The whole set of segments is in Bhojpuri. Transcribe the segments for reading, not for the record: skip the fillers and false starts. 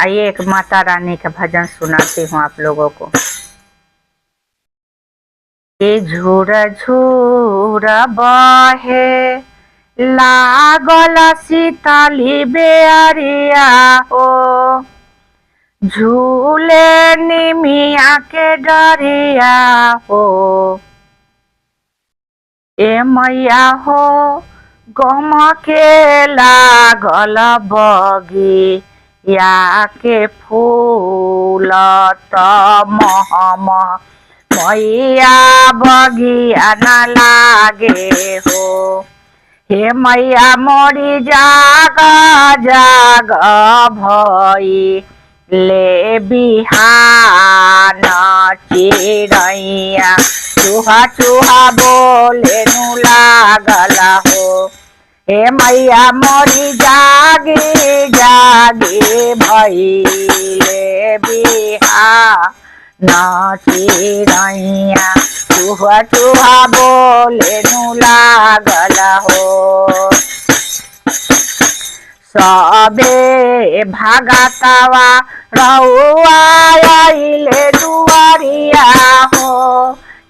आइए एक माता रानी का भजन सुनाती हूँ आप लोगों को। ये झूरा झूरा बहे लागल सीताली बेअरिया हो, झूले निमिया के डरिया हो। ए मैया हो गम के लागल बगी या के फूल त महम मैया बगिया न लागे हो। हे मैया मोरी जाग जाग भई ले बिहान चिड़ैया चूहा चूहा बोले नु लागल हो। हे मैया मोरी जागी जागी भइले बिहान चिड़ैया चूहा चूहा बोले नु लागल हो। सबे भागतवा रउआ आइले दुआरिया हो।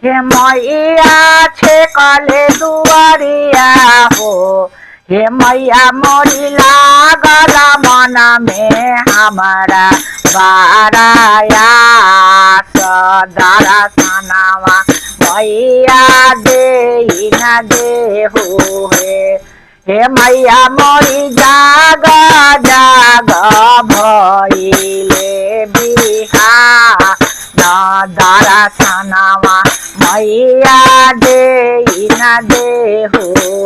हे मैया छेकले दुआरिया हो। हे मैया मोरी लागल मन में हमारा बाराया दर्शनवा मैया दे न देहु हे। हे मैया मोरी जाग जाग भइले बिहान दर्शनवा मैया दे न देहु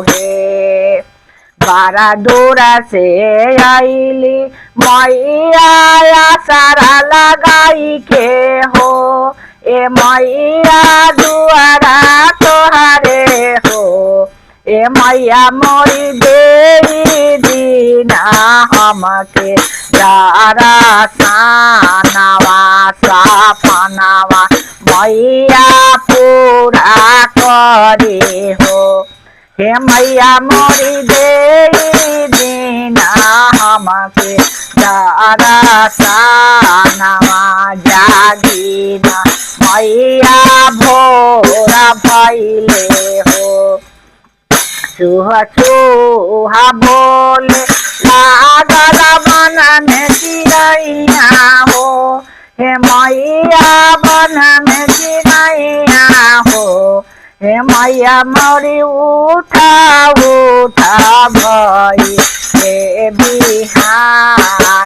हे। बारा दूर से आइली मैया सारा लगाई के हो। ए मैया दुआरा तोहरे हो। ए मैया मोरी देवी दीना हमके दर्शनवा सपनवा मैया पूरा करे हो। हे मैया मोरी देवी दीना हमके दर्शनवा जागीना मैया भोरा भइले हो। चूहा चूहा बोले लागल मन में चिड़ैया हो। हे मैया बन में चिड़ैया हो। हे मैया मोरी उठा उठा भई हे बिहान